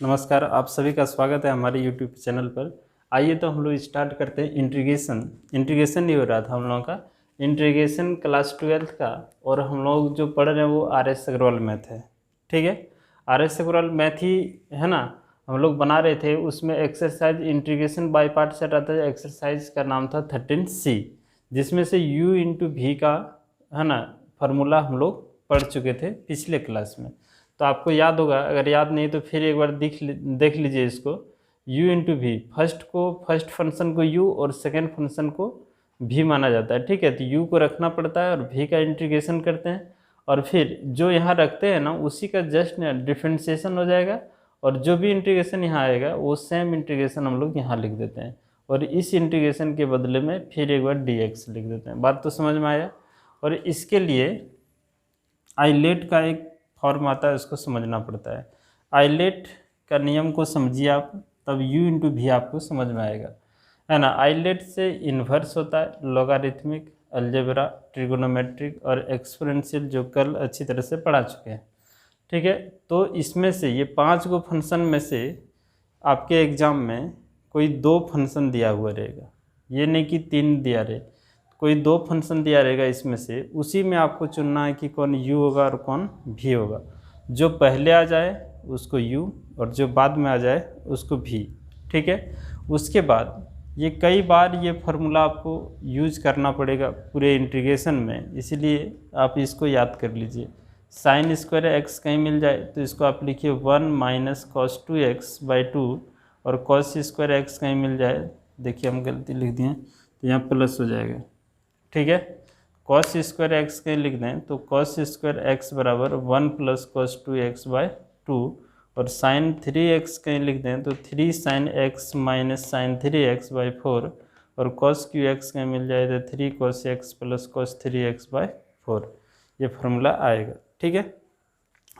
नमस्कार, आप सभी का स्वागत है हमारे यूट्यूब चैनल पर। आइए तो हम लोग स्टार्ट करते हैं। इंटीग्रेशन नहीं हो रहा था हम लोगों का, इंटीग्रेशन क्लास 12th का, और हम लोग जो पढ़ रहे हैं वो आर.एस. अग्रवाल मैथ है। ठीक है, आर.एस. अग्रवाल मैथ ही है ना, हम लोग बना रहे थे। उसमें exercise integration by part set आता है। एक्सरसाइज का नाम था 13C, जिसमें से u इंटू वी का है ना फार्मूला हम लोग पढ़ चुके थे पिछले क्लास में। तो आपको याद होगा, अगर याद नहीं तो फिर एक बार देख लीजिए इसको। u into v, first function को u और सेकेंड फंक्शन को v माना जाता है। ठीक है, तो u को रखना पड़ता है और v का इंटीग्रेशन करते हैं, और फिर जो यहाँ रखते हैं ना उसी का जस्ट डिफ्रेंशिएशन हो जाएगा, और जो भी इंटीग्रेशन यहाँ आएगा वो सेम इंटीग्रेशन हम लोग यहाँ लिख देते हैं, और इस इंटीग्रेशन के बदले में फिर एक बार dx लिख देते हैं। बात तो समझ में आया। और इसके लिए आइलेट का एक फॉर्म आता है, उसको समझना पड़ता है। आइलेट का नियम को समझिए आप, तब u इंटू वी आपको समझ में आएगा, है ना। आइलेट से इन्वर्स होता है लॉगरिथमिक, अलजेब्रा, ट्रिगोनोमेट्रिक और एक्सपोनेंशियल, जो कल अच्छी तरह से पढ़ा चुके हैं। ठीक है, तो इसमें से ये 5 गो फंक्शन में से आपके एग्ज़ाम में कोई 2 फंक्शन दिया हुआ रहेगा, ये नहीं कि 3 दिया रहे, कोई 2 फंक्शन दिया रहेगा। इसमें से उसी में आपको चुनना है कि कौन u होगा और कौन v होगा। जो पहले आ जाए उसको u, और जो बाद में आ जाए उसको v। ठीक है, उसके बाद ये कई बार ये फार्मूला आपको यूज करना पड़ेगा पूरे इंटीग्रेशन में, इसीलिए आप इसको याद कर लीजिए। साइन स्क्वायर एक्स कहीं मिल जाए तो इसको आप लिखिए 1 माइनस cos 2x/2, और कॉस स्क्वायर एक्स कहीं मिल जाए, देखिए हम गलती लिख दिए तो यहाँ प्लस हो जाएगा। ठीक है, कॉस स्क्वायर एक्स कहीं लिख दें तो कॉस स्क्वायर एक्स बराबर 1 प्लस cos 2x/2, और साइन 3x कहीं लिख दें तो 3 sin x minus sign 3x/4, और cos qx कहीं मिल जाए तो 3 cos x plus cos 3x/4, ये फार्मूला आएगा। ठीक है,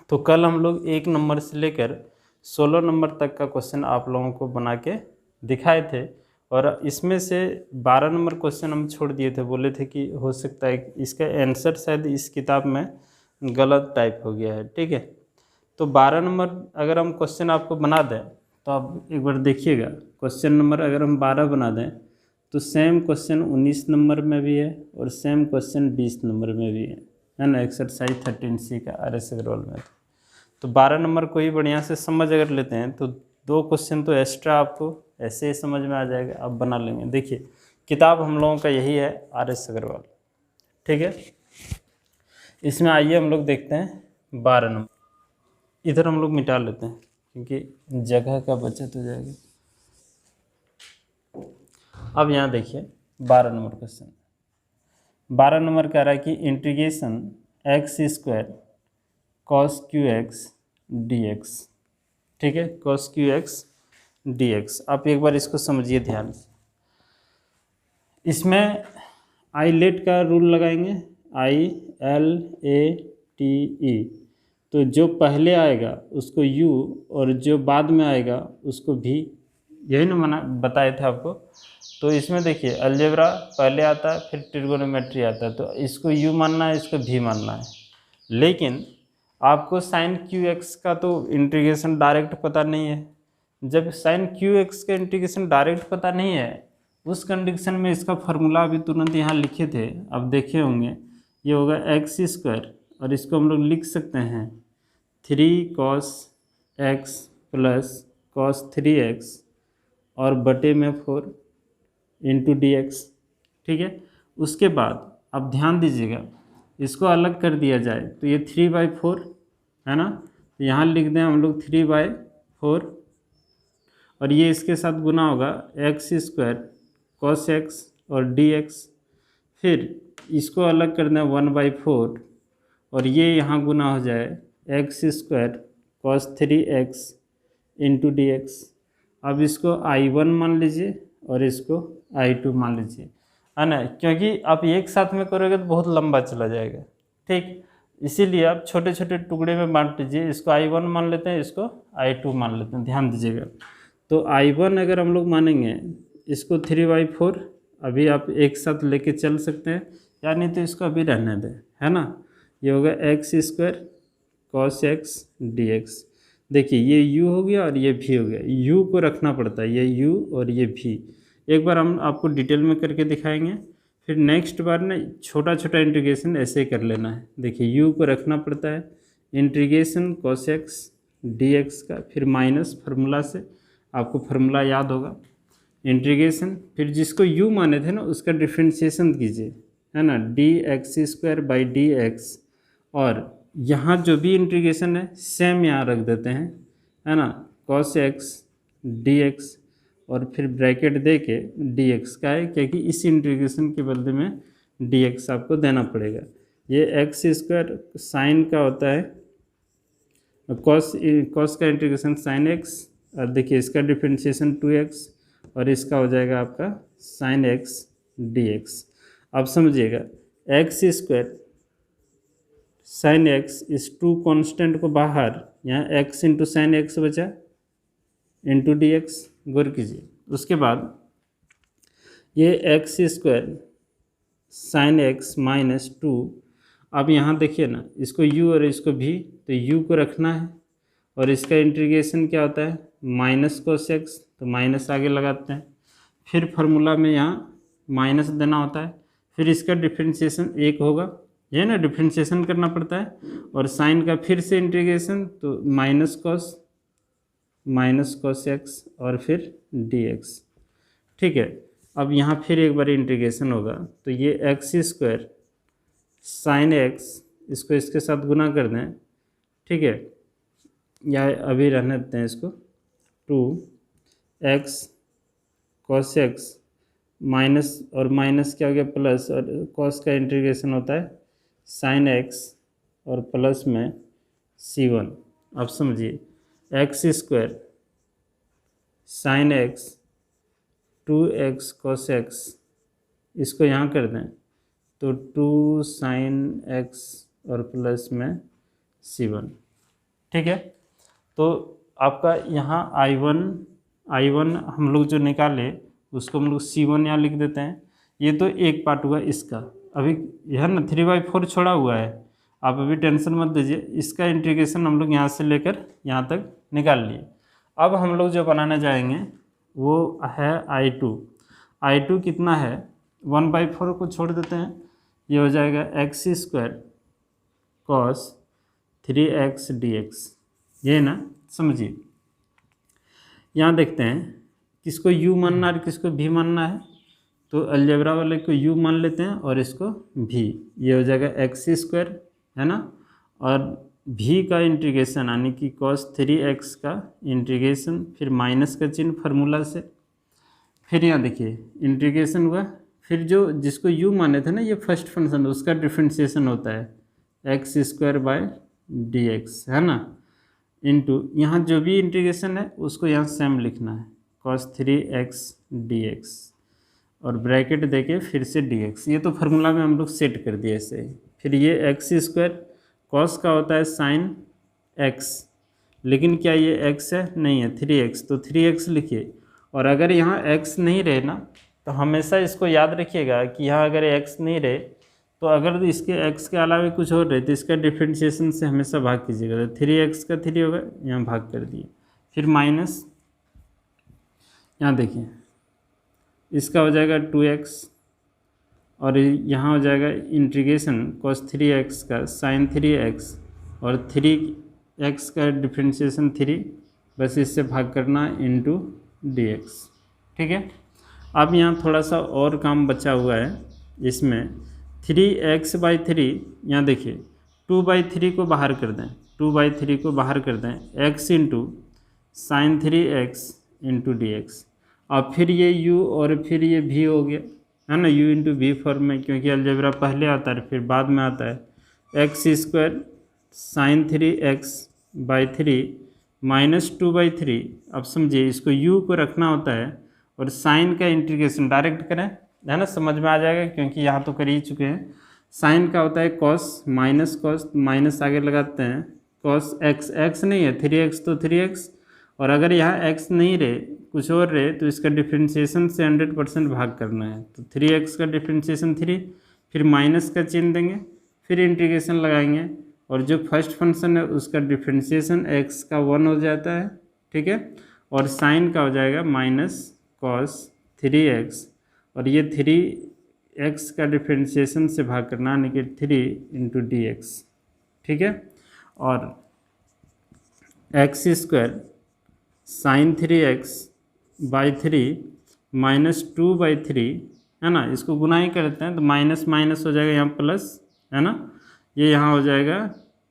तो कल हम लोग 1 नंबर से लेकर 16 नंबर तक का क्वेश्चन आप लोगों को बना के दिखाए थे, और इसमें से 12 नंबर क्वेश्चन हम छोड़ दिए थे, बोले थे कि हो सकता है इसका आंसर शायद इस किताब में गलत टाइप हो गया है। ठीक है, तो 12 नंबर अगर हम क्वेश्चन आपको बना दें तो आप एक बार देखिएगा, क्वेश्चन नंबर अगर हम 12 बना दें तो सेम क्वेश्चन 19 नंबर में भी है और सेम क्वेश्चन 20 नंबर में भी है ना। एक्सरसाइज 13C का आर.एस. अग्रवाल में तो 12 नंबर को ही बढ़िया से समझ अगर लेते हैं तो 2 क्वेश्चन तो एक्स्ट्रा आपको ऐसे ही समझ में आ जाएगा, आप बना लेंगे। देखिए किताब हम लोगों का यही है, आर.एस. अग्रवाल। ठीक है, इसमें आइए हम लोग देखते हैं 12 नंबर। इधर हम लोग मिटा लेते हैं क्योंकि जगह का बचत हो जाएगी। अब यहाँ देखिए 12 नंबर क्वेश्चन। 12 नंबर कह रहा है कि integration x² cos qx dx। ठीक है, cos qx dx। आप एक बार इसको समझिए ध्यान से। इसमें आइलेट का रूल लगाएंगे, ILATE। तो जो पहले आएगा उसको u और जो बाद में आएगा उसको v, यही ना बताए थे आपको। तो इसमें देखिए अलजेब्रा पहले आता है, फिर ट्रिगोनोमेट्री आता है, तो इसको u मानना है, इसको v मानना है। लेकिन आपको साइन qx का तो इंटीग्रेशन डायरेक्ट पता नहीं है। जब साइन qx का इंटीग्रेशन डायरेक्ट पता नहीं है, उस कंडीशन में इसका फार्मूला अभी तुरंत यहाँ लिखे थे, अब देखे होंगे, ये होगा x², और इसको हम लोग लिख सकते हैं 3 cos x plus cos 3x और बटे में 4 इंटू dx। ठीक है, उसके बाद अब ध्यान दीजिएगा, इसको अलग कर दिया जाए तो ये 3/4 है ना, तो यहाँ लिख दें हम लोग 3/4, और ये इसके साथ गुना होगा x² cos x और dx। फिर इसको अलग कर दें 1/4, और ये यहाँ गुना हो जाए x² cos 3x into dx। अब इसको I1 मान लीजिए और इसको I2 मान लीजिए, है ना, क्योंकि आप एक साथ में करोगे तो बहुत लंबा चला जाएगा। ठीक, इसीलिए आप छोटे छोटे टुकड़े में बांट लीजिए। इसको I1 मान लेते हैं, इसको I2 मान लेते हैं, ध्यान दीजिएगा। तो I1 अगर हम लोग मानेंगे, इसको 3/4 अभी आप एक साथ लेके चल सकते हैं, या नहीं तो इसको अभी रहने दें, है ना। ये होगा x² cos x dx। देखिए ये u हो गया और ये v हो गया, u को रखना पड़ता है, ये u और ये v। एक बार हम आपको डिटेल में करके दिखाएंगे, फिर नेक्स्ट बार ना छोटा छोटा इंटीग्रेशन ऐसे ही कर लेना है। देखिए u को रखना पड़ता है, इंटीग्रेशन cos x dx का, फिर माइनस फार्मूला से, आपको फार्मूला याद होगा, इंटीग्रेशन, फिर जिसको u माने थे ना उसका डिफ्रेंशिएशन कीजिए, है ना, dx² और यहाँ जो भी इंटीग्रेशन है सेम यहाँ रख देते हैं, है ना, cos x dx और फिर ब्रैकेट दे के dx का है, क्योंकि इस इंटीग्रेशन के बदले में dx आपको देना पड़ेगा। ये x² साइन का होता है, cos का इंटीग्रेशन sin x, और देखिए इसका डिफ्रेंशिएशन 2x और इसका हो जाएगा आपका sin x dx। अब समझिएगा x² sin x, इस 2 कांस्टेंट को बाहर, यहाँ x इंटू साइन एक्स बचा इंटू dx, गौर कीजिए। उसके बाद ये x² sin x माइनस 2, अब यहाँ देखिए ना, इसको u और इसको v, तो u को रखना है और इसका इंटीग्रेशन क्या होता है माइनस cos x, तो माइनस आगे लगाते हैं, फिर फार्मूला में यहाँ माइनस देना होता है, फिर इसका डिफ्रेंशिएशन 1 होगा, ये ना डिफ्रेंशिएशन करना पड़ता है, और साइन का फिर से इंटीग्रेशन, तो माइनस cos x और फिर dx। ठीक है, अब यहाँ फिर एक बार इंटीग्रेशन होगा, तो ये x² sin x, इसको इसके साथ गुना कर दें, ठीक है, या अभी रहने देते हैं इसको, 2x cos x माइनस और माइनस क्या हो गया प्लस, और cos का इंटीग्रेशन होता है sin x और प्लस में c1। अब समझिए x² sin x 2x cos x, इसको यहाँ कर दें तो 2 sin x और प्लस में c1। ठीक है, तो आपका यहाँ I1 हम लोग जो निकाले उसको हम लोग c1 यहाँ लिख देते हैं। ये तो एक पार्ट हुआ इसका। अभी यह ना 3/4 छोड़ा हुआ है, आप अभी टेंशन मत दीजिए, इसका इंटीग्रेशन हम लोग यहाँ से लेकर यहाँ तक निकाल लिए। अब हम लोग जो बनाने जाएंगे वो है I2 कितना है, 1/4 को छोड़ देते हैं, ये हो जाएगा x² cos 3x dx, ये ना समझिए। यहाँ देखते हैं किसको u मानना है और किसको v मानना है, तो अलजेब्रा वाले को u मान लेते हैं और इसको v, ये हो जाएगा x², है ना, और v का इंटीग्रेशन यानी कि cos 3x का इंटीग्रेशन, फिर माइनस का चिन्ह फार्मूला से, फिर यहाँ देखिए इंटीग्रेशन हुआ, फिर जो जिसको u माने थे ना ये फर्स्ट फंक्शन, उसका डिफ्रेंशिएशन होता है x² dx, है ना, इंटू यहाँ जो भी इंटीग्रेशन है उसको यहाँ सेम लिखना है cos 3x dx और ब्रैकेट देके फिर से dx, ये तो फार्मूला में हम लोग सेट कर दिए ऐसे ही। फिर ये x² cos का होता है sin x, लेकिन क्या ये x है, नहीं है, 3x, तो 3x लिखिए। और अगर यहाँ x नहीं रहे ना, तो हमेशा इसको याद रखिएगा कि यहाँ अगर x नहीं रहे, तो अगर इसके x के अलावा कुछ और रहे तो इसका डिफ्रेंशिएशन से हमेशा भाग कीजिएगा, तो 3x का 3 होगा, यहाँ भाग कर दिए, फिर माइनस, यहाँ देखिए इसका हो जाएगा 2x और यहाँ हो जाएगा इंटीग्रेशन cos 3x का sin 3x और 3x का डिफ्रेंशिएशन 3, बस इससे भाग करना इंटू dx। ठीक है, अब यहाँ थोड़ा सा और काम बचा हुआ है, इसमें 3x/3, यहाँ देखिए 2/3 को बाहर कर दें, 2/3 को बाहर कर दें, x into sine 3x into dx, और फिर ये u और फिर ये v हो गया, है ना, u इंटू v फॉर्म में, क्योंकि अलजेब्रा पहले आता है फिर बाद में आता है। x² sin 3x/3 माइनस 2/3, अब समझिए इसको u को रखना होता है और साइन का इंटीग्रेशन डायरेक्ट करें, है ना, समझ में आ जाएगा, क्योंकि यहाँ तो कर ही चुके हैं। साइन का होता है cos, माइनस cos, माइनस आगे लगाते हैं, cos x नहीं है 3x, तो 3x, और अगर यहाँ x नहीं रहे कुछ और रहे तो इसका डिफ्रेंशिएशन से 100% भाग करना है, तो 3x का डिफ्रेंशिएशन 3, फिर माइनस का चिन्ह देंगे, फिर इंटीग्रेशन लगाएंगे और जो फर्स्ट फंक्शन है उसका डिफ्रेंशिएशन x का 1 हो जाता है, ठीक है, और साइन का हो जाएगा माइनस कॉस 3x, और ये 3x का डिफ्रेंशिएशन से भाग करना यानी कि 3 इंटू डी एक्स, ठीक है, और x² sine 3x by 3 minus 2/3 है ना, इसको गुना ही करते हैं तो माइनस माइनस हो जाएगा यहाँ प्लस, है ना, ये यहाँ हो जाएगा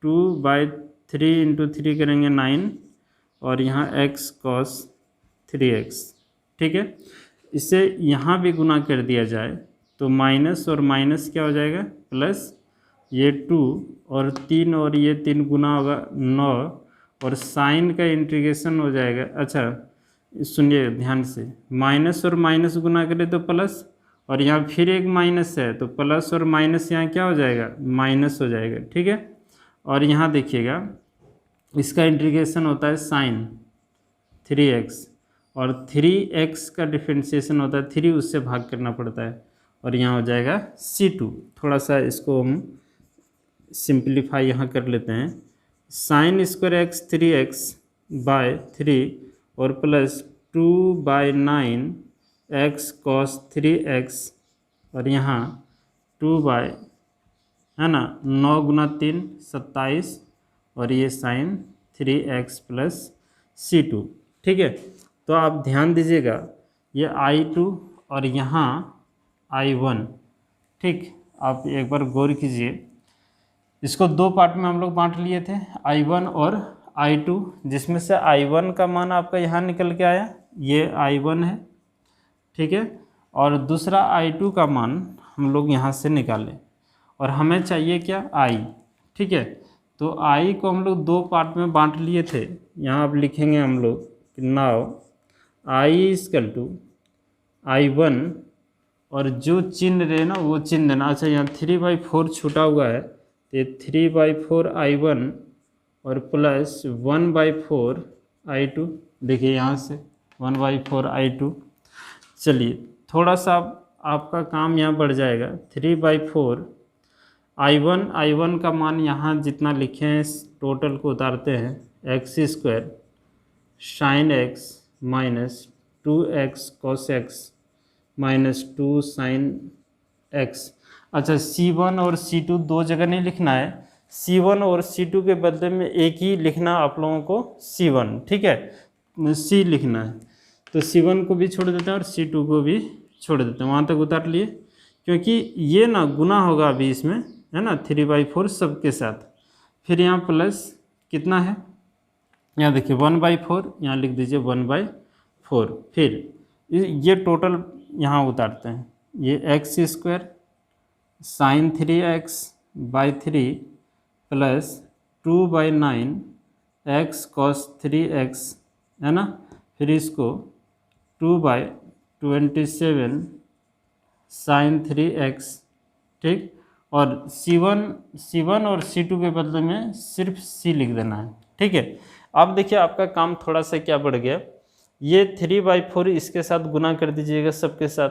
2/3 इंटू 3 करेंगे 9, और यहाँ x cos 3x, ठीक है। इसे यहाँ भी गुना कर दिया जाए तो माइनस और माइनस क्या हो जाएगा प्लस, ये 2 और 3 और ये 3 गुना होगा 9, और साइन का इंटीग्रेशन हो जाएगा। अच्छा सुनिए ध्यान से, माइनस और माइनस गुना करें तो प्लस, और यहाँ फिर एक माइनस है तो प्लस और माइनस यहाँ क्या हो जाएगा माइनस हो जाएगा, ठीक है। और यहाँ देखिएगा इसका इंटीग्रेशन होता है साइन 3x, और 3x का डिफ्रेंशिएशन होता है 3, उससे भाग करना पड़ता है, और यहाँ हो जाएगा C2। थोड़ा सा इसको हम सिंप्लीफाई यहाँ कर लेते हैं, sine square x 3x bye 3 और प्लस 2/9 x cos 3x, और यहाँ 2 बाय है ना 9 गुना 3 27, और ये साइन 3x प्लस C2, ठीक है। तो आप ध्यान दीजिएगा ये I2 और यहाँ I1, ठीक, आप एक बार गौर कीजिए, इसको दो पार्ट में हम लोग बांट लिए थे I1 और I2, जिसमें से I1 का मान आपका यहाँ निकल के आया, ये I1 है, ठीक है, और दूसरा I2 का मान हम लोग यहाँ से निकालें, और हमें चाहिए क्या I, ठीक है। तो I को हम लोग दो पार्ट में बांट लिए थे, यहाँ आप लिखेंगे हम लोग now I equal to I1, और जो चिन्ह रहे ना वो चिन्ह देना। अच्छा यहाँ 3/4 छूटा हुआ है तो ये 3/4 I1 और प्लस 1/4 I2, देखिए यहाँ से 1/4 I2। चलिए थोड़ा सा आपका काम यहाँ बढ़ जाएगा, 3/4 I1 का मान यहाँ जितना लिखे हैं टोटल को उतारते हैं, x² sine x minus 2x cos x minus 2 sine x। अच्छा C1 और C2 दो जगह नहीं लिखना है, C1 और C2 के बदले में एक ही लिखना आप लोगों को C1, ठीक है, C लिखना है, तो C1 को भी छोड़ देते हैं और C2 को भी छोड़ देते हैं, वहाँ तक उतार लिए, क्योंकि ये ना गुना होगा अभी इसमें, है ना, 3/4 सबके साथ, फिर यहाँ प्लस कितना है, यहाँ देखिए 1/4, यहाँ लिख दीजिए 1/4, फिर ये टोटल यहाँ उतारते हैं, ये x² sine 3x by 3 plus 2/9 x cos 3x, है ना, फिर इसको 2/27 साइन 3x, ठीक, और C1 और C2 के बदले में सिर्फ C लिख देना है, ठीक है। अब देखिए आपका काम थोड़ा सा क्या बढ़ गया, ये 3/4 इसके साथ गुना कर दीजिएगा सबके साथ,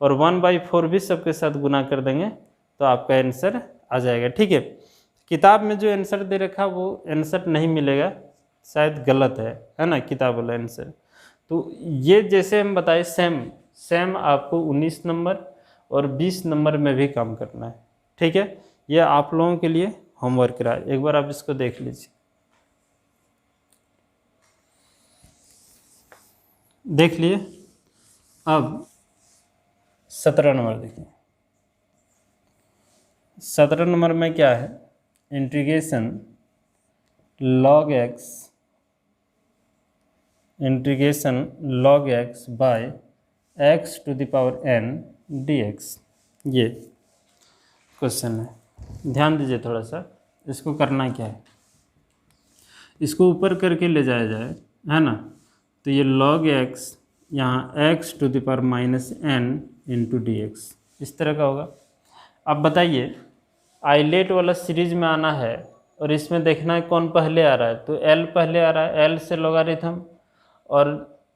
और 1/4 भी सबके साथ गुना कर देंगे तो आपका आंसर आ जाएगा, ठीक है। किताब में जो आंसर दे रखा वो आंसर नहीं मिलेगा, शायद गलत है ना किताब वाला आंसर। तो ये जैसे हम बताए सेम आपको 19 नंबर और 20 नंबर में भी काम करना है, ठीक है। ये आप लोगों के लिए होमवर्क रहा, एक बार आप इसको देख लीजिए, देख लिए। अब 17 नंबर देखिए, 17 नंबर में क्या है, integration log x by x to the power n dx, ये क्वेश्चन है। ध्यान दीजिए थोड़ा सा, इसको करना क्या है, इसको ऊपर करके ले जाया जाए, है ना, तो ये log x यहाँ x to the power minus n into d x इस तरह का होगा। अब बताइए आइलेट वाला सीरीज में आना है और इसमें देखना है कौन पहले आ रहा है, तो L पहले आ रहा है, L से लोगारिथम, और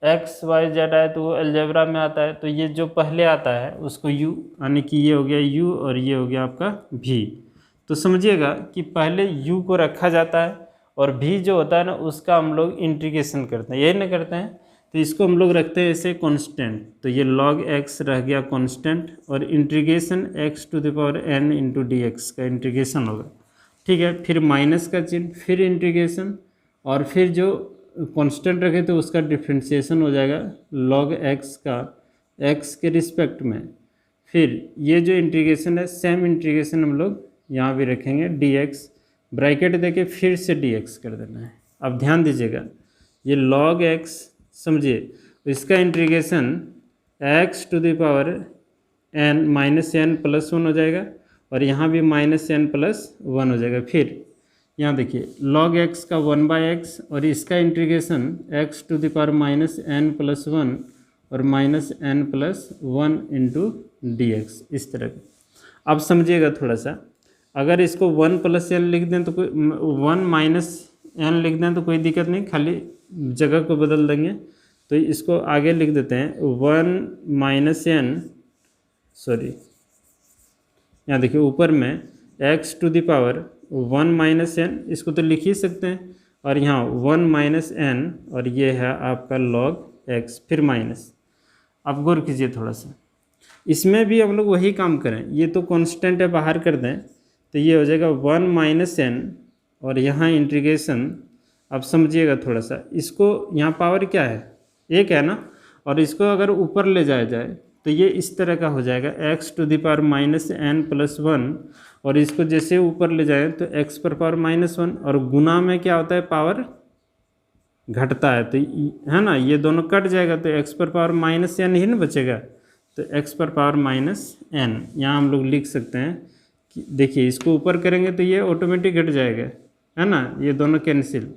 x y z आए तो वो अलजेब्रा में आता है, तो ये जो पहले आता है उसको u, यानी कि ये हो गया u और ये हो गया आपका v, तो समझिएगा कि पहले u को रखा जाता है और v जो होता है ना उसका हम लोग इंटीग्रेशन करते हैं, यही ना करते हैं। तो इसको हम लोग रखते हैं ऐसे कांस्टेंट, तो ये log x रह गया कांस्टेंट और integration x to the power n into d x का इंटीग्रेशन होगा, ठीक है। फिर माइनस का चिन्ह, फिर इंटीग्रेशन और फिर जो कांस्टेंट रखे तो उसका डिफ्रेंशिएशन हो जाएगा log x का x के रिस्पेक्ट में। फिर ये जो इंटीग्रेशन है सेम इंटीग्रेशन हम लोग यहाँ भी रखेंगे dx, ब्रैकेट देके फिर से dx कर देना है। अब ध्यान दीजिएगा ये log x समझिए, इसका integration x to the power n minus n plus one हो जाएगा और यहाँ भी माइनस एन प्लस वन हो जाएगा। फिर यहाँ देखिए log x का 1/x और इसका integration x to the power minus n plus one और minus n plus one into d x, इस तरह का। अब समझिएगा थोड़ा सा, अगर इसको 1 प्लस एन लिख दें तो कोई 1 माइनस एन लिख दें तो कोई दिक्कत नहीं, खाली जगह को बदल देंगे। तो इसको आगे लिख देते हैं 1 माइनस एन, सॉरी यहाँ देखिए ऊपर में x to the power 1 minus n, इसको तो लिख ही सकते हैं, और यहाँ 1 माइनस एन और ये है आपका log x, फिर माइनस। अब गौर कीजिए थोड़ा सा, इसमें भी हम लोग वही काम करें, ये तो कांस्टेंट है बाहर कर दें तो ये हो जाएगा 1 माइनस एन और यहाँ इंटीग्रेशन। अब समझिएगा थोड़ा सा, इसको यहाँ पावर क्या है, एक है ना, और इसको अगर ऊपर ले जाया जाए तो ये इस तरह का हो जाएगा x to the power minus n plus one, और इसको जैसे ऊपर ले जाएं तो x पर पावर माइनस वन, और गुना में क्या होता है पावर घटता है, तो है ना ये दोनों कट जाएगा तो x पर पावर माइनस एन ही ना बचेगा, तो x पर पावर माइनस एन यहाँ हम लोग लिख सकते हैं कि देखिए इसको ऊपर करेंगे तो ये ऑटोमेटिक घट जाएगा, है ना, ये दोनों कैंसिल,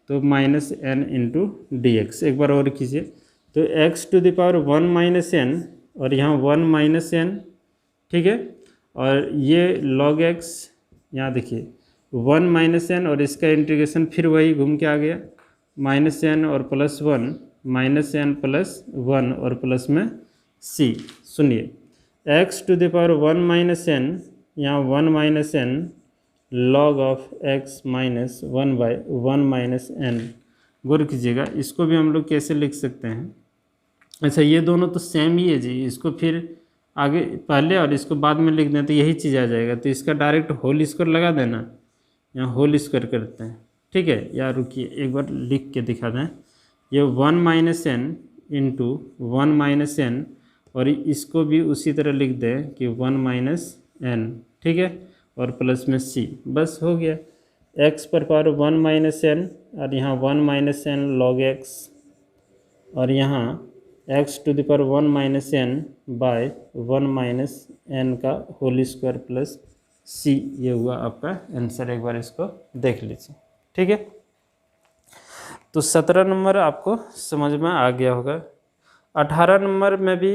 तो minus n into d x. एक बार और कीजिए, तो x to the power 1 minus n और यहाँ 1 माइनस एन, ठीक है, और ये log x यहाँ देखिए 1 माइनस एन और इसका इंटीग्रेशन फिर वही घूम के आ गया माइनस एन और plus one, minus n plus one और प्लस में c। सुनिए x to the power 1 minus n, यहाँ 1 minus n log of x minus 1/1 minus n. गौर कीजिएगा इसको भी हम लोग कैसे लिख सकते हैं, अच्छा ये दोनों तो सेम ही है जी, इसको फिर आगे पहले और इसको बाद में लिख दें तो यही चीज़ आ जाएगा, तो इसका डायरेक्ट होल स्क्वायर लगा देना, यहाँ होल स्क्वायर करते हैं, ठीक है। या रुकिए एक बार लिख के दिखा दें, ये 1 minus n into 1 minus n, और इसको भी उसी तरह लिख दें कि 1 माइनस एन, ठीक है, और प्लस में c, बस हो गया। x पर पावर 1 माइनस एन और यहाँ 1 माइनस एन log x, और यहाँ x to the power 1 minus n by 1 minus n का होल स्क्वायर प्लस c, ये हुआ आपका आंसर। एक बार इसको देख लीजिए, ठीक है। तो 17 नंबर आपको समझ में आ गया होगा। 18 नंबर में भी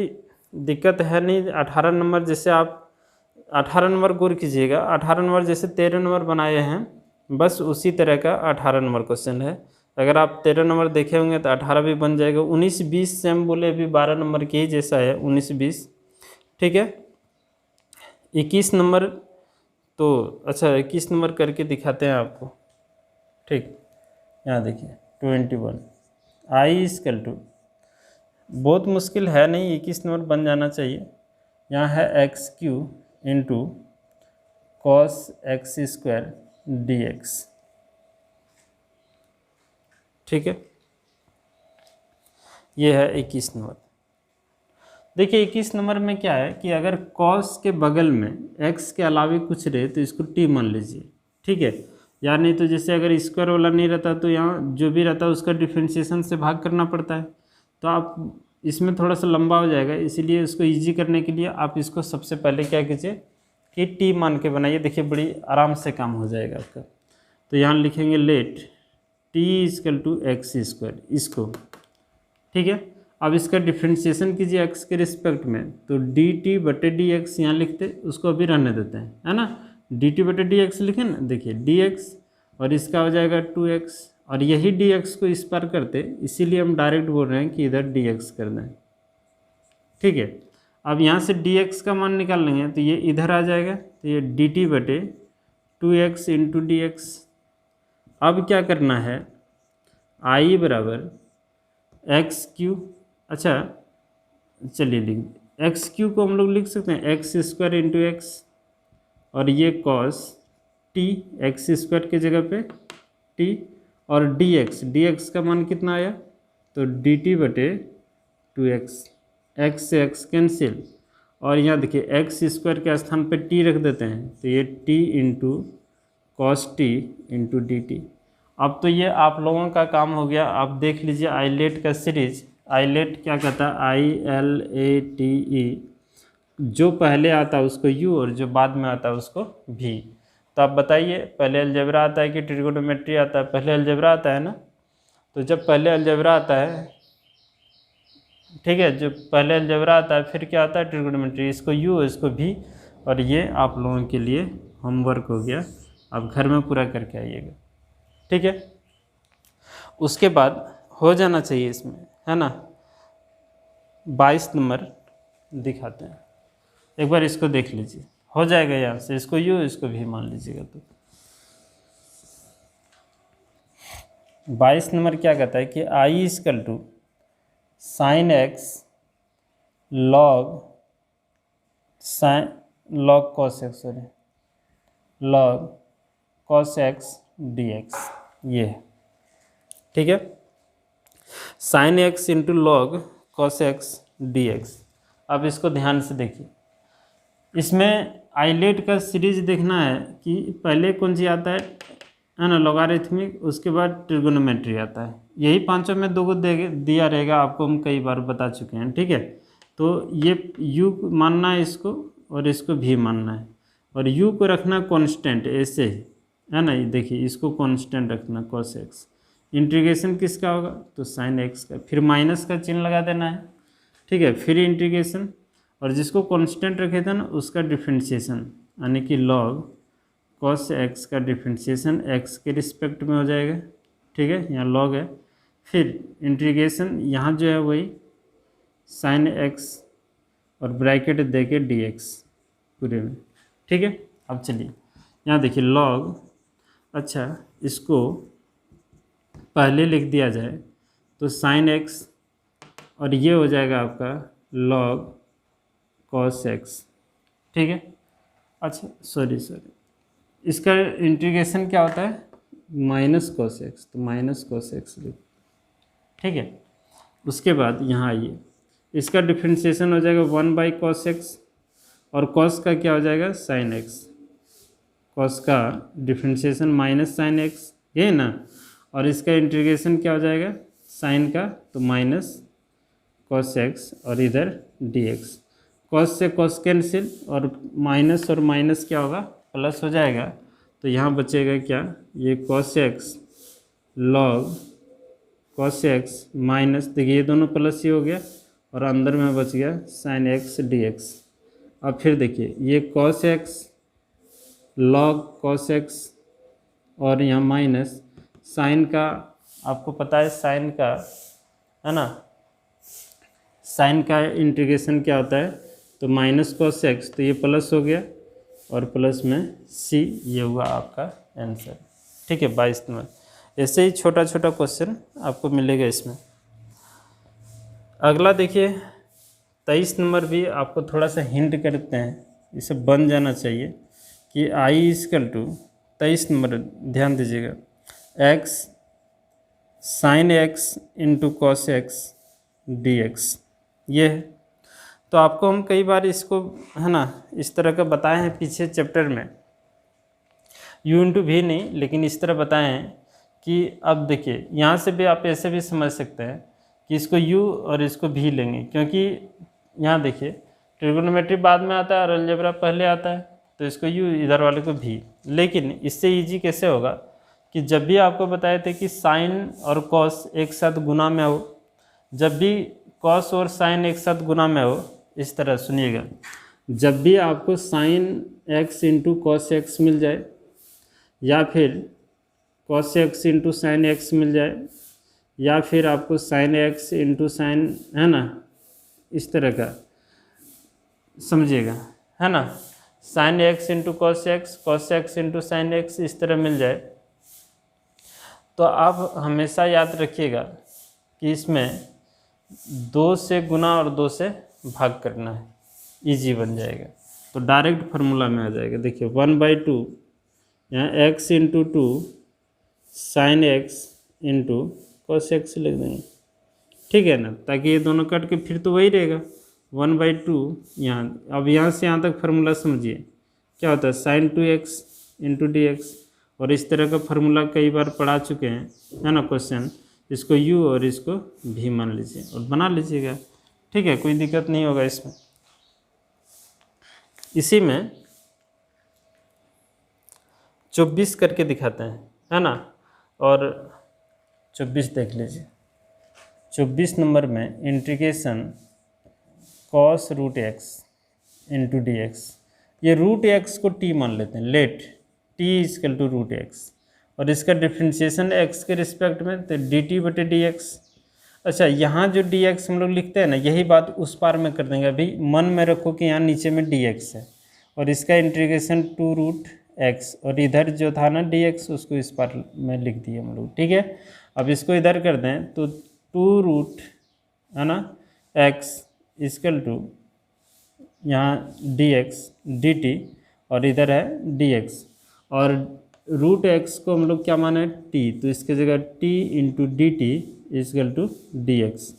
दिक्कत है नहीं, 18 नंबर जैसे आप 18 नंबर गौर कीजिएगा, 18 नंबर जैसे 13 नंबर बनाए हैं बस उसी तरह का 18 नंबर क्वेश्चन है। अगर आप 13 नंबर देखे होंगे तो 18 भी बन जाएगा। 19-20 सेम बोले अभी 12 नंबर के ही जैसा है 19-20, ठीक है। 21 नंबर तो अच्छा 21 नंबर करके दिखाते हैं आपको, ठीक। यहाँ देखिए 21 आई इक्वल टू, बहुत मुश्किल है नहीं, 21 नंबर बन जाना चाहिए। यहाँ है x Q into cos x square D x, ठीक है, ये है 21 नंबर। देखिए 21 नंबर में क्या है कि अगर कॉस के बगल में x के अलावे कुछ रहे तो इसको t मान लीजिए, ठीक है। या नहीं तो जैसे अगर स्क्वायर वाला नहीं रहता तो यहाँ जो भी रहता है उसका डिफ्रेंशिएशन से भाग करना पड़ता है, तो आप इसमें थोड़ा सा लंबा हो जाएगा, इसीलिए इसको इजी करने के लिए आप इसको सबसे पहले क्या कीजिए कि t मान के बनाइए, देखिए बड़ी आराम से काम हो जाएगा आपका। तो यहाँ लिखेंगे let t equal to x square, इसको, ठीक है। अब इसका डिफ्रेंशिएशन कीजिए x के रिस्पेक्ट में, तो dt बटे डी एक्स यहाँ लिखते, उसको अभी रहने देते हैं, है ना, dt बटे डी एक्स लिखे ना, देखिए dx और इसका हो जाएगा 2x, और यही dx को इस पार करते, इसीलिए हम डायरेक्ट बोल रहे हैं कि इधर dx कर दें, ठीक है। अब यहाँ से dx का मान निकाल लेंगे तो ये इधर आ जाएगा, तो ये dt बटे 2x इंटू डी एक्स। अब क्या करना है, आई बराबर एक्स क्यू, अच्छा चलिए लिख एक्स क्यू को हम लोग लिख सकते हैं एक्स स्क्वायर इंटू एक्स, और ये कॉस टी एक्स स्क्वायर की जगह पे टी, और डी एक्स का मान कितना आया, तो डी टी बटे 2x, एक्स से एक्स कैंसिल, और यहाँ देखिए एक्स स्क्वायर के स्थान पे टी रख देते हैं, तो ये T into cos T into d T. अब तो ये आप लोगों का काम हो गया, आप देख लीजिए आईलेट का सीरीज। आईलेट क्या कहता है, ILATE, जो पहले आता है उसको u और जो बाद में आता है उसको v। तो आप बताइए पहले अलजेब्रा आता है कि ट्रिगोनोमेट्री आता है, पहले अलजेब्रा आता है ना। तो जब पहले अलजेब्रा आता है, ठीक है, जो पहले अलजेब्रा आता है फिर क्या आता है ट्रिगोनोमेट्री, इसको u इसको v। और ये आप लोगों के लिए होमवर्क हो गया, आप घर में पूरा करके आइएगा, ठीक है। उसके बाद हो जाना चाहिए इसमें, है ना। 22 नंबर दिखाते हैं, एक बार इसको देख लीजिए, हो जाएगा यहाँ से, इसको u इसको v मान लीजिएगा। तो 22 नंबर क्या कहता है कि I equal to sine x log cos x, sorry log cos x d x, ये है, ठीक है। Sine x into log cos x d x. अब इसको ध्यान से देखिए, इसमें आईलेट का सीरीज देखना है कि पहले कौन सी आता है ना, लॉगरिथमिक, उसके बाद ट्रिगोनोमेट्री आता है। यही पांचों में दो को दिया रहेगा आपको, हम कई बार बता चुके हैं, ठीक है। तो ये u मानना है इसको, और इसको v मानना है, और u को रखना कांस्टेंट ऐसे ही, है ना। देखिए इसको कांस्टेंट रखना cos x। इंटीग्रेशन किसका होगा, तो साइन x का, फिर माइनस का चिन्ह लगा देना है, ठीक है। फिर इंटीग्रेशन, और जिसको कांस्टेंट रखे थे ना उसका डिफरेंशिएशन, यानी कि लॉग cos x का डिफरेंशिएशन x के रिस्पेक्ट में हो जाएगा, ठीक है, यहाँ लॉग है। फिर इंटीग्रेशन यहाँ जो है वही साइन x और ब्रैकेट दे के डी एक्स पूरे में, ठीक है। अब चलिए यहाँ देखिए लॉग, अच्छा इसको पहले लिख दिया जाए तो साइन x, और ये हो जाएगा आपका लॉग cos x, ठीक है। अच्छा सॉरी इसका इंटीग्रेशन क्या होता है, माइनस cos x, तो माइनस cos x लिख, ठीक है। उसके बाद यहाँ आइए, इसका डिफरेंशिएशन हो जाएगा 1/cos x, और cos का क्या हो जाएगा sin x, cos का डिफरेंशिएशन माइनस sin x, ये ना। और इसका इंटीग्रेशन क्या हो जाएगा sin का, तो माइनस cos x, और इधर dx, cos से cos कैंसिल, और माइनस क्या होगा, प्लस हो जाएगा। तो यहाँ बचेगा क्या, ये cos x log cos x minus, देखिए ये दोनों प्लस ही हो गया, और अंदर में बच गया sin x dx। अब फिर देखिए ये cos x log cos x, और यहाँ माइनस साइन का, आपको पता है साइन का, है ना, साइन का इंटीग्रेशन क्या होता है, तो माइनस cos x, तो ये प्लस हो गया, और प्लस में c, ये हुआ आपका आंसर, ठीक है। 22 नंबर। ऐसे ही छोटा छोटा क्वेश्चन आपको मिलेगा इसमें। अगला देखिए 23 नंबर भी आपको थोड़ा सा हिंट करते हैं, इसे बन जाना चाहिए कि आई इक्वल टू 23 नंबर, ध्यान दीजिएगा, x sine x into cos x d x, ये है। तो आपको हम कई बार इसको, है ना, इस तरह का बताए हैं पीछे चैप्टर में, u इंटू भी नहीं, लेकिन इस तरह बताए हैं कि अब देखिए यहाँ से भी आप ऐसे भी समझ सकते हैं कि इसको u और इसको v लेंगे, क्योंकि यहाँ देखिए ट्रिगोनोमेट्री बाद में आता है और अलजेब्रा पहले आता है, तो इसको u, इधर वाले को v। लेकिन इससे इजी कैसे होगा कि जब भी आपको बताए थे कि साइन और कॉस एक साथ गुना में हो, जब भी कॉस और साइन एक साथ गुना में हो, इस तरह सुनिएगा, जब भी आपको sine x into cos x मिल जाए, या फिर cos x into sine x मिल जाए, या फिर आपको साइन एक्स इंटू साइन, है ना, इस तरह का समझिएगा, है ना। Sign x into cos x into sine x, इस तरह मिल जाए। तो आप हमेशा याद रखिएगा कि इसमें 2 से गुना और 2 से भाग करना है, इजी बन जाएगा। तो डायरेक्ट फार्मूला में आ जाएगा। देखिए 1/2 यहाँ x into 2 sign x into cos x लिख देंगे, ठीक है ना, ताकि ये दोनों कट के फिर तो वही रहेगा 1/2 यहाँ। अब यहाँ से यहाँ तक फार्मूला समझिए क्या होता है, sign 2x into d x. और इस तरह का फार्मूला कई बार पढ़ा चुके हैं, है ना क्वेश्चन। इसको u और इसको v मान लीजिए और बना लीजिएगा, ठीक है, कोई दिक्कत नहीं होगा इसमें। इसी में 24 करके दिखाते हैं, है ना। और 24 देख लीजिए। 24 नंबर में integration cos root x into d x. ये रूट एक्स को t मान लेते हैं, let t equal to root x, और इसका डिफ्रेंशिएशन x के रिस्पेक्ट में, तो dt बटे डी एक्स। अच्छा, यहाँ जो डी एक्स हम लोग लिखते हैं ना, यही बात उस पार में कर देंगे। अभी मन में रखो कि यहाँ नीचे में डी एक्स है और इसका इंटीग्रेशन 2 रूट एक्स, और इधर जो था ना डी एक्स, उसको इस पार में लिख दिए हम लोग, ठीक है। अब इसको इधर कर दें तो 2 रूट, है ना, एक्स इक्वल टू यहाँ डी एक्स डी टी, और इधर है डी एक्स, और रूट एक्स को हम लोग क्या माने टी, तो इसके जगह t into d t equal to d x.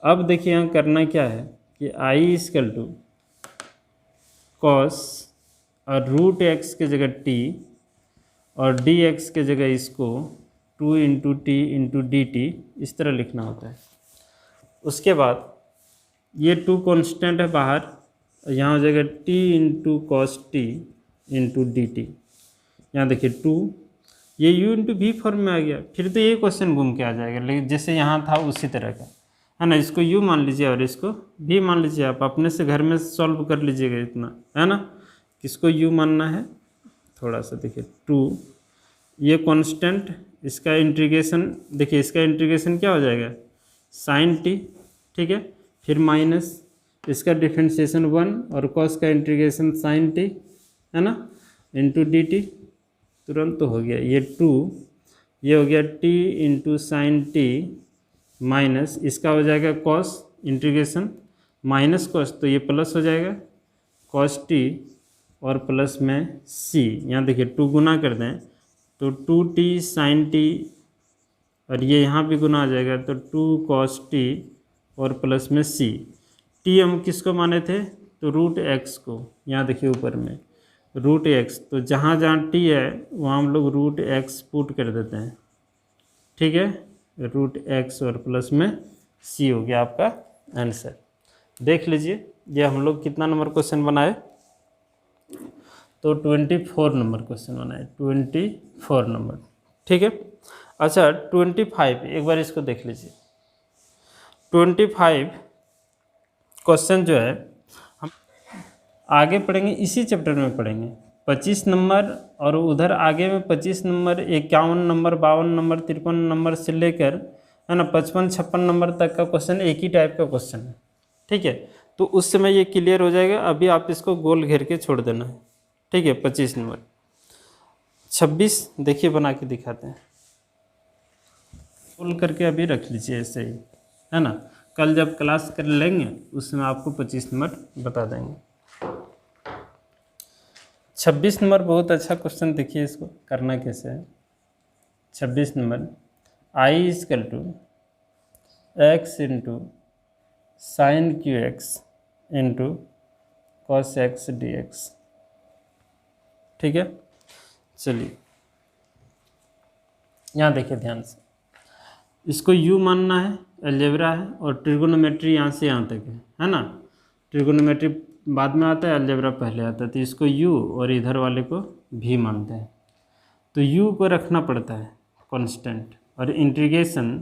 अब देखिए यहाँ करना क्या है कि आई इक्वल टू कॉस और रूट एक्स के जगह टी और डी एक्स के जगह इसको 2 into T into d T, इस तरह लिखना होता है। उसके बाद ये 2 कॉन्स्टेंट है बाहर, यहाँ हो जाएगा T into cos T into d T. यहाँ देखिए 2, ये u इंटू वी फॉर्म में आ गया, फिर तो ये क्वेश्चन घूम के आ जाएगा, लेकिन जैसे यहाँ था उसी तरह का, है ना। इसको u मान लीजिए और इसको v मान लीजिए, आप अपने से घर में सॉल्व कर लीजिएगा इतना, है ना। किसको u मानना है, थोड़ा सा देखिए 2, ये कांस्टेंट, इसका इंटीग्रेशन देखिए, इसका इंटीग्रेशन क्या हो जाएगा साइन t, ठीक है, फिर माइनस इसका डिफ्रेंशिएशन 1 और कॉस का इंटीग्रेशन साइन t, है ना, इंटू डी टी, तुरंत तो हो गया ये 2, ये हो गया t into sine T minus इसका हो जाएगा कॉस इंटीग्रेशन माइनस कॉस, तो ये प्लस हो जाएगा कॉस टी और प्लस में c। यहाँ देखिए 2 गुना कर दें तो 2t साइन टी, और ये यहाँ भी गुना आ जाएगा तो 2 कॉस टी और प्लस में c। t हम किसको माने थे, तो रूट एक्स को, यहाँ देखिए ऊपर में रूट एक्स, तो जहाँ जहाँ t है वहाँ हम लोग रूट एक्स पुट कर देते हैं, ठीक है, रूट एक्स और प्लस में c हो गया आपका आंसर। देख लीजिए ये हम लोग कितना नंबर क्वेश्चन बनाए, तो 24 नंबर क्वेश्चन बनाए, 24 नंबर, ठीक है। अच्छा 25, एक बार इसको देख लीजिए। 25 क्वेश्चन जो है हम आगे पढ़ेंगे, इसी चैप्टर में पढ़ेंगे। 25 नंबर और उधर आगे में 25 नंबर, 51 नंबर, 52 नंबर, 53 नंबर से लेकर, है ना, 55 56 नंबर तक का क्वेश्चन एक ही टाइप का क्वेश्चन है, ठीक है। तो उस समय ये क्लियर हो जाएगा, अभी आप इसको गोल घेर के छोड़ देना है, ठीक है। 25 नंबर 26 देखिए बना के दिखाते हैं, गोल करके अभी रख लीजिए ऐसे ही, है ना। कल जब क्लास कर लेंगे उसमें आपको 25 नंबर बता देंगे। 26 नंबर बहुत अच्छा क्वेश्चन, देखिए इसको करना कैसे है। 26 number I equal to x into sine cube x into cos x d x, ठीक है। चलिए यहाँ देखिए ध्यान से, इसको u मानना है, अलजेब्रा है, और ट्रिगोनोमेट्री यहाँ से यहाँ तक है ना। ट्रिगोनोमेट्री बाद में आता है, अलजेब्रा पहले आता है, तो इसको u और इधर वाले को v मानते हैं, तो u को रखना पड़ता है कांस्टेंट, और integration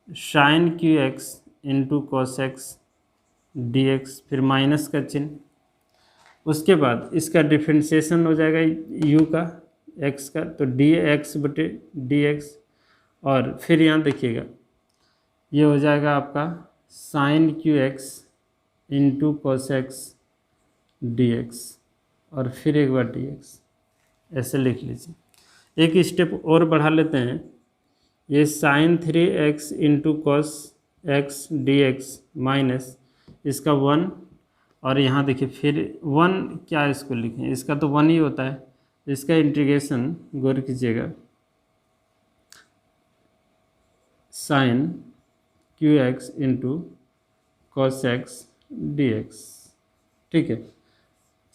sine cube x into cos x d x, फिर माइनस का चिन्ह, उसके बाद इसका डिफ्रेंशिएशन हो जाएगा u का x का, तो डी एक्स बटे डी एक्स, और फिर यहाँ देखिएगा ये हो जाएगा आपका sine cube x into cos x d x, और फिर एक बार dx, ऐसे लिख लीजिए। एक स्टेप और बढ़ा लेते हैं, ये sin 3x into cos x d x minus इसका 1, और यहाँ देखिए फिर 1 क्या इसको लिखें, इसका तो 1 ही होता है, इसका इंटीग्रेशन गौर कीजिएगा, sin qx into cos x d x. ठीक है,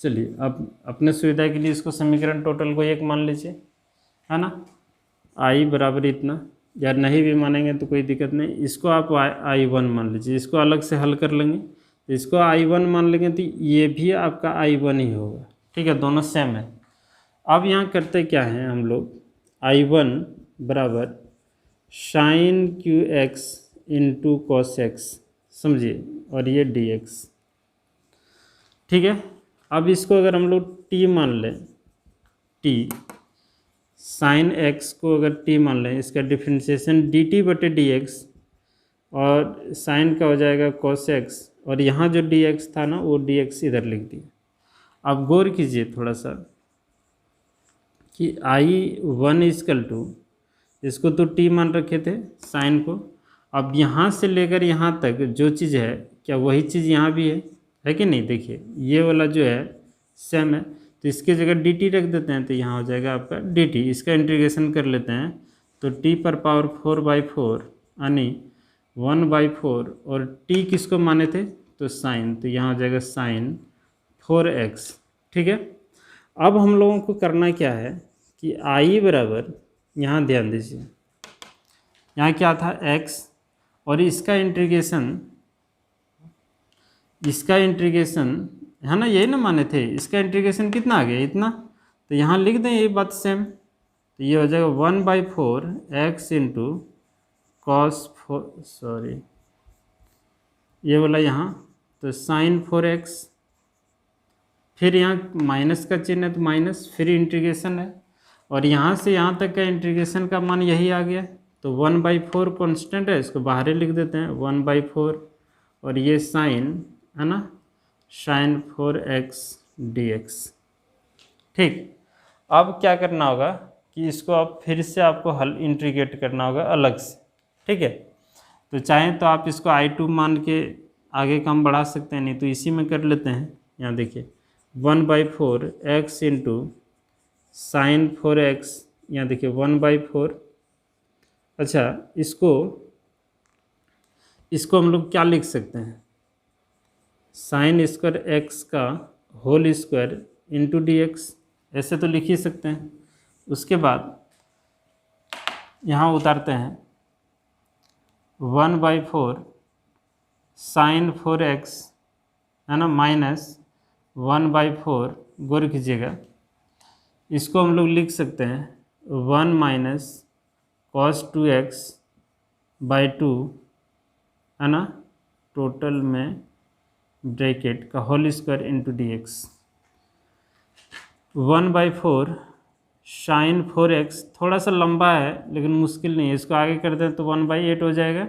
चलिए अब अपने सुविधा के लिए इसको समीकरण टोटल को 1 मान लीजिए, है ना। आई बराबर इतना, या नहीं भी मानेंगे तो कोई दिक्कत नहीं, इसको आप I1 मान लीजिए, इसको अलग से हल कर लेंगे, तो इसको I1 मान लेंगे तो ये भी आपका I1 ही होगा। ठीक है, दोनों सेम है। अब यहाँ करते क्या हैं हम लोग, I1 बराबर sine cube x into cos x, समझिए, और ये dx। ठीक है, अब इसको अगर हम लोग t मान लें, t साइन x को अगर t मान लें, इसका डिफ्रेंशिएशन dt बटे dx, और साइन का हो जाएगा cos x, और यहाँ जो dx था ना वो dx इधर लिख दिया। अब गौर कीजिए थोड़ा सा कि I1 इक्वल टू, इसको तो t मान रखे थे साइन को, अब यहाँ से लेकर यहाँ तक जो चीज़ है क्या वही चीज़ यहाँ भी है कि नहीं। देखिए ये वाला जो है सेम है, तो इसकी जगह dt रख देते हैं, तो यहाँ हो जाएगा आपका dt। इसका इंटीग्रेशन कर लेते हैं, तो t पर पावर 4/4 यानी 1/4, और t किसको माने थे तो साइन, तो यहाँ हो जाएगा साइन 4x। ठीक है, अब हम लोगों को करना क्या है कि I बराबर, यहाँ ध्यान दीजिए, यहाँ क्या था x, और इसका इंटीग्रेशन है ना, यही ना माने थे, इसका इंटीग्रेशन कितना आ गया इतना, तो यहाँ लिख दें ये बात सेम, तो ये हो जाएगा 1/4 x इंटू कॉस 4, सॉरी ये वाला यहाँ, तो साइन 4x, फिर यहाँ माइनस का चिन्ह है तो माइनस, फिर इंटीग्रेशन है, और यहाँ से यहाँ तक का इंटीग्रेशन का मान यही आ गया, तो 1/4 कांस्टेंट है, इसको बाहर ही लिख देते हैं 1/4, और ये साइन है ना, साइन 4x dx। ठीक, अब क्या करना होगा कि इसको आप फिर से आपको हल इंटीग्रेट करना होगा अलग से। ठीक है, तो चाहें तो आप इसको I2 मान के आगे कम बढ़ा सकते हैं, नहीं तो इसी में कर लेते हैं। यहाँ देखिए 1/4 x इंटू साइन 4x, यहाँ देखिए 1/4। अच्छा, इसको हम लोग क्या लिख सकते हैं, साइन स्क्वायर एक्स का होल स्क्वायर इंटू dx, ऐसे तो लिख ही सकते हैं। उसके बाद यहाँ उतारते हैं 1/4 साइन 4x है ना, माइनस 1/4, गौर कीजिएगा, इसको हम लोग लिख सकते हैं 1 माइनस कॉस 2x/2 है ना, टोटल में ब्रैकेट का whole square into dx। 1/4 sine 4x थोड़ा सा लंबा है लेकिन मुश्किल नहीं है, इसको आगे कर दें तो 1/8 हो जाएगा,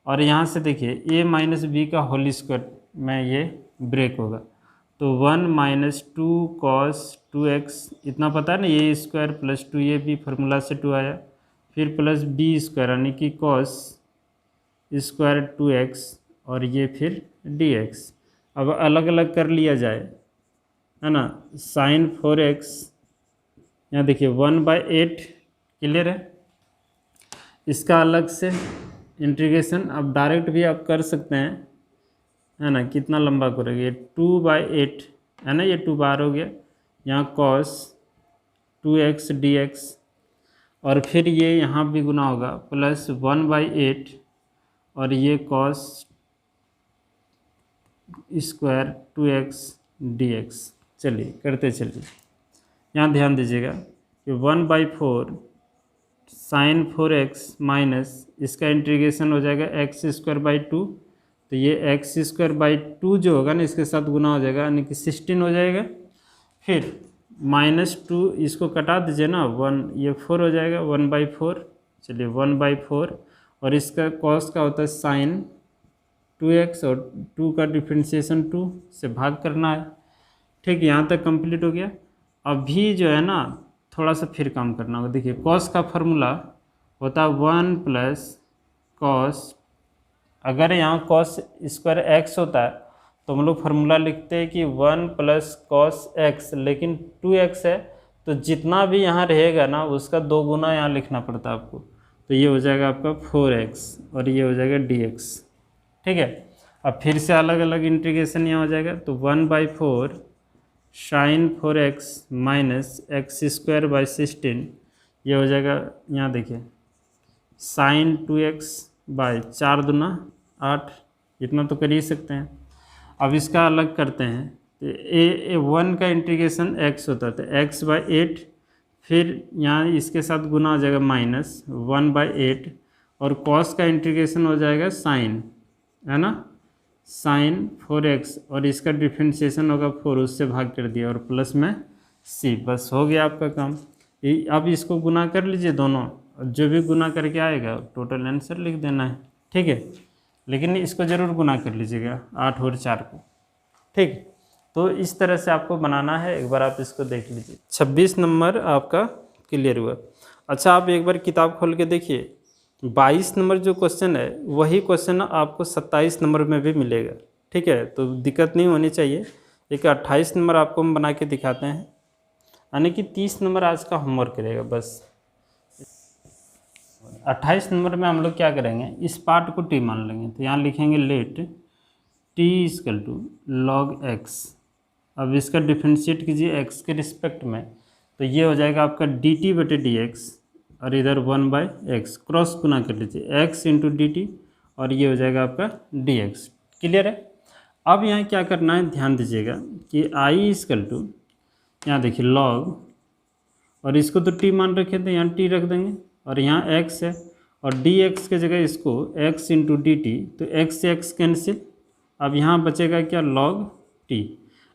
और यहाँ से देखिए a माइनस बी का होल स्क्वायर में ये ब्रेक होगा, तो 1 माइनस 2 कॉस 2x, इतना पता है ना, ये स्क्वायर प्लस 2ab फार्मूला से 2 आया, फिर प्लस बी स्क्वायर यानी कि कॉस स्क्वायर 2x, और ये फिर dx। अब अलग अलग कर लिया जाए, है ना, साइन 4x, यहाँ देखिए 1/8 क्लियर है, इसका अलग से इंटीग्रेशन अब डायरेक्ट भी आप कर सकते हैं, है ना, कितना लंबा करेंगे 2/8 है ना, ये 2 बार हो गया, यहाँ कॉस 2x dx, और फिर ये यहाँ भी गुना होगा प्लस 1/8, और ये कॉस स्क्वायर 2x dx। चलिए करते चलिए, यहाँ ध्यान दीजिएगा कि 1/4 साइन 4x माइनस इसका इंटीग्रेशन हो जाएगा x²/2, तो ये x²/2 जो होगा ना इसके साथ गुना हो जाएगा यानी कि 16 हो जाएगा, फिर -2 इसको कटा दीजिए ना, 1 ये 4 हो जाएगा 1/4। चलिए 1/4, और इसका कॉस का होता है साइन 2x, और 2 का डिफ्रेंशिएशन 2 से भाग करना है, ठीक, यहाँ तक कंप्लीट हो गया। अभी जो है ना थोड़ा सा फिर काम करना होगा। देखिए कॉस का फार्मूला होता है 1 प्लस कॉस, अगर यहाँ कॉस स्क्वायर एक्स होता है तो हम लोग फार्मूला लिखते हैं कि 1 प्लस कॉस एक्स, लेकिन 2x है तो जितना भी यहाँ रहेगा ना उसका 2 गुना यहाँ लिखना पड़ता है आपको। तो ये हो जाएगा आपका 4x और ये हो जाएगा dx। ठीक है, अब फिर से अलग अलग इंटीग्रेशन यहाँ हो जाएगा। तो 1/4 sine 4x minus x square by 16, ये हो जाएगा यहाँ देखिए साइन 2x बाई 4 दूना 8, इतना तो कर ही सकते हैं। अब इसका अलग करते हैं तो ए 1 का इंटीग्रेशन x होता है तो x/8, फिर यहाँ इसके साथ गुना हो जाएगा माइनस 1/8, और कॉस का इंटीग्रेशन हो जाएगा साइन, है ना, साइन 4x, और इसका डिफ्रेंशिएशन होगा 4, उससे भाग कर दिया, और प्लस में c, बस हो गया आपका काम। अब इसको गुना कर लीजिए दोनों, जो भी गुना करके आएगा टोटल आंसर लिख देना है। ठीक है, लेकिन इसको ज़रूर गुना कर लीजिएगा 8 और 4 को। ठीक, तो इस तरह से आपको बनाना है, एक बार आप इसको देख लीजिए। 26 नंबर आपका क्लियर हुआ। अच्छा, आप एक बार किताब खोल के देखिए, 22 नंबर जो क्वेश्चन है वही क्वेश्चन आपको 27 नंबर में भी मिलेगा। ठीक है, तो दिक्कत नहीं होनी चाहिए। एक 28 नंबर आपको हम बना के दिखाते हैं, यानी कि 30 नंबर आज का होमवर्क रहेगा बस। 28 नंबर में हम लोग क्या करेंगे, इस पार्ट को टी मान लेंगे, तो यहाँ लिखेंगे let t equal to log x. अब इसका डिफ्रेंशिएट कीजिए एक्स के रिस्पेक्ट में, तो ये हो जाएगा आपका डी टी बटे डी एक्स, और इधर 1/x क्रॉस गुना कर लीजिए x इंटू डी टी, और ये हो जाएगा आपका dx। क्लियर है। अब यहाँ क्या करना है, ध्यान दीजिएगा कि i इक्वल टू, यहाँ देखिए लॉग, और इसको तो t मान रखे थे, यहाँ t रख देंगे, और यहाँ x है, और dx के जगह इसको x इंटू डी टी, तो x से x कैंसिल। अब यहाँ बचेगा क्या, log t।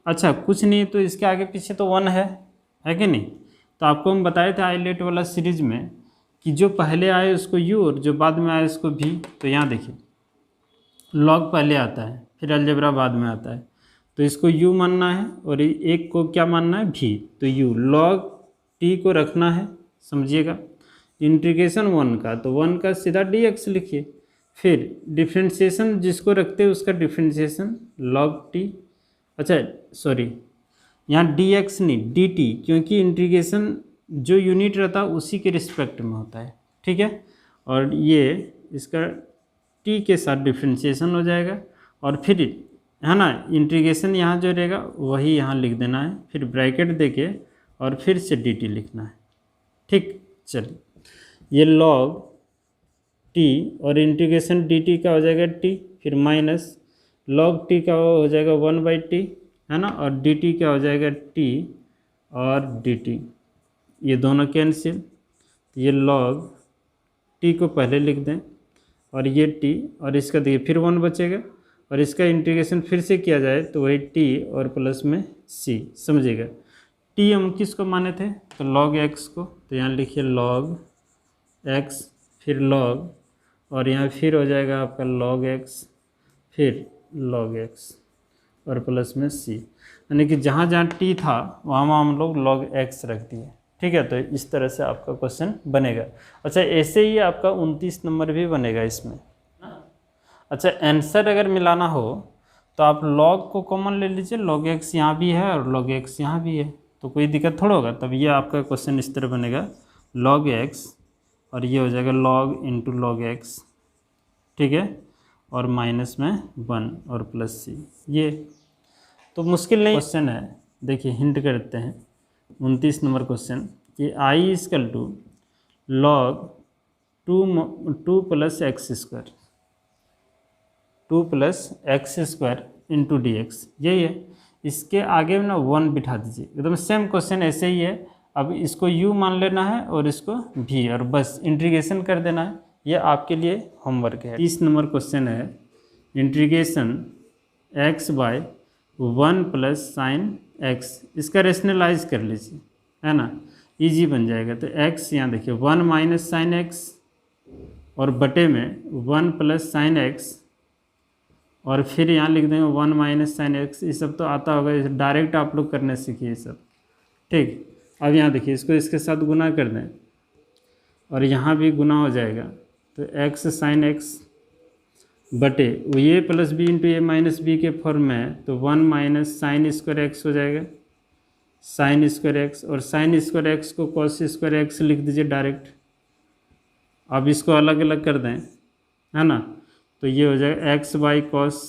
अच्छा, कुछ नहीं तो इसके आगे पीछे तो 1 है कि नहीं। तो आपको हम बताए थे आईलेट वाला सीरीज में कि जो पहले आए उसको u और जो बाद में आए उसको v। तो यहाँ देखिए log पहले आता है, फिर अलजेब्रा बाद में आता है, तो इसको u मानना है और एक को क्या मानना है, v। तो u log t को रखना है, समझिएगा। इंटीग्रेशन 1 का, तो 1 का सीधा dx लिखिए, फिर डिफ्रेंशिएशन जिसको रखते हैं उसका डिफ्रेंशिएशन log t। अच्छा सॉरी, यहाँ dx नहीं dt, क्योंकि इंटीग्रेशन जो यूनिट रहता है उसी के रिस्पेक्ट में होता है। ठीक है, और ये इसका t के साथ डिफ्रेंशिएशन हो जाएगा, और फिर है ना इंटीग्रेशन यहाँ जो रहेगा वही यहाँ लिख देना है, फिर ब्रैकेट देके और फिर से dt लिखना है। ठीक, चलिए ये log t और इंटीग्रेशन dt का हो जाएगा t, फिर माइनस log t का हो जाएगा 1/t, है ना, और dt क्या हो जाएगा t और dt, ये दोनों कैंसिल। ये log t को पहले लिख दें, और ये t, और इसका देखिए फिर 1 बचेगा, और इसका इंटीग्रेशन फिर से किया जाए तो वही t और प्लस में c, समझिएगा। t हम किसको माने थे, तो log x को, तो यहाँ लिखिए log x, फिर log, और यहाँ फिर हो जाएगा आपका log x, फिर log x और प्लस में c, यानी कि जहाँ जहाँ t था वहाँ हम लोग log x रख दिए। ठीक है, तो इस तरह से आपका क्वेश्चन बनेगा। अच्छा, ऐसे ही आपका 29 नंबर भी बनेगा इसमें। अच्छा, आंसर अगर मिलाना हो तो आप log को कॉमन ले लीजिए, log x यहाँ भी है और log x यहाँ भी है, तो कोई दिक्कत थोड़ा होगा। तब ये आपका क्वेश्चन इस तरह बनेगा log x, और ये हो जाएगा log इंटू log x। ठीक है, और माइनस में 1 और प्लस c। ये तो मुश्किल नहीं क्वेश्चन है। देखिए हिंट करते हैं 29 नंबर क्वेश्चन कि i equal to log 2 plus x square, 2 plus x square into d x, यही है। इसके आगे ना 1 बिठा दीजिए, एकदम सेम क्वेश्चन ऐसे ही है। अब इसको u मान लेना है और इसको v, और बस इंटीग्रेशन कर देना है। ये आपके लिए होमवर्क है। 30 नंबर क्वेश्चन है integration x by 1 plus sine x, इसका रेशनलाइज कर लीजिए, है ना, इजी बन जाएगा। तो x यहाँ देखिए 1 माइनस साइन x, और बटे में 1 प्लस साइन x, और फिर यहाँ लिख देंगे 1 माइनस साइन एक्स। ये सब तो आता होगा, डायरेक्ट आप लोग करने सीखिए ये सब, ठीक। अब यहाँ देखिए, इसको इसके साथ गुना कर दें और यहाँ भी गुना हो जाएगा, तो एक्स साइन एक्स बटे ये प्लस बी इंटू ए माइनस बी के फॉर्म में है, तो 1 माइनस साइन स्क्वायर एक्स हो जाएगा, साइन स्क्वायर एक्स, और साइन स्क्वायर एक्स को कॉस स्क्वायर एक्स लिख दीजिए डायरेक्ट। अब इसको अलग अलग कर दें, है ना, तो ये हो जाएगा x by cos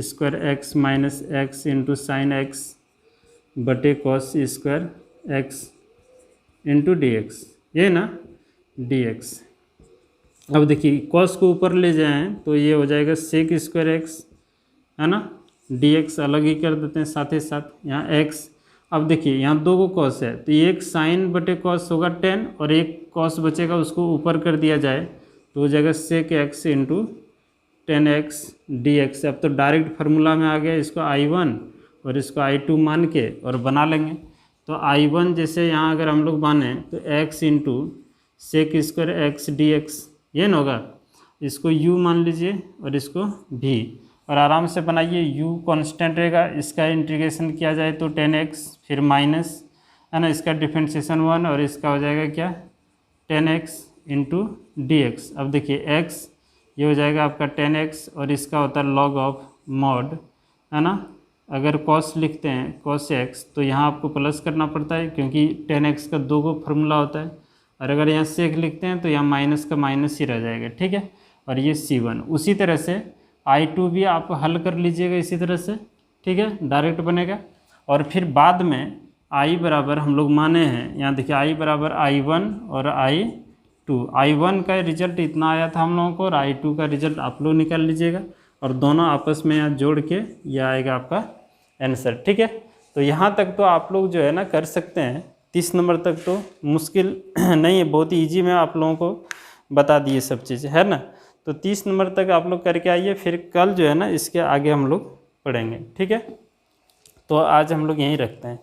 square x minus x into sine x बटे cos square x into d x, ये ना डी एक्स। अब देखिए कॉस को ऊपर ले जाएं तो ये हो जाएगा सेक स्क्वायर एक्स, है ना, डी एक्स अलग ही कर देते हैं साथ ही साथ यहाँ एक्स। अब देखिए यहाँ दो को कॉस है, तो एक साइन बटे कॉस होगा 10 और एक कॉस बचेगा, उसको ऊपर कर दिया जाए तो हो जाएगा sec x into 10x d x. अब तो डायरेक्ट फार्मूला में आ गया, इसको I1 और इसको I2 मान के और बना लेंगे। तो I1 जैसे यहाँ अगर हम लोग माने तो x into sec square x d x, ये ना होगा, इसको u मान लीजिए और इसको v, और आराम से बनाइए। u कांस्टेंट रहेगा, इसका इंटीग्रेशन किया जाए तो 10x, फिर माइनस, है ना, इसका डिफरेंशिएशन 1 और इसका हो जाएगा क्या 10x इंटू डी एक्स। अब देखिए x ये हो जाएगा आपका 10x और इसका होता है लॉग ऑफ मॉड, है ना। अगर कॉस लिखते हैं कॉस x तो यहाँ आपको प्लस करना पड़ता है क्योंकि 10x का 2 को फार्मूला होता है, और अगर यहाँ सेक लिखते हैं तो यहाँ माइनस का माइनस ही रह जाएगा, ठीक है। और ये C1, उसी तरह से I2 भी आप हल कर लीजिएगा इसी तरह से, ठीक है, डायरेक्ट बनेगा। और फिर बाद में I बराबर हम लोग माने हैं, यहाँ देखिए I बराबर I1 और I2। I1 का रिजल्ट इतना आया था हम लोगों को और I2 का रिजल्ट आप लोग निकाल लीजिएगा, और दोनों आपस में यहाँ जोड़ के यह आएगा आपका आंसर, ठीक है। तो यहाँ तक तो आप लोग जो है ना कर सकते हैं, 30 नंबर तक तो मुश्किल नहीं है, बहुत ही ईजी में आप लोगों को बता दिए सब चीज़, है ना। तो 30 नंबर तक आप लोग करके आइए, फिर कल जो है ना इसके आगे हम लोग पढ़ेंगे, ठीक है। तो आज हम लोग यहीं रखते हैं।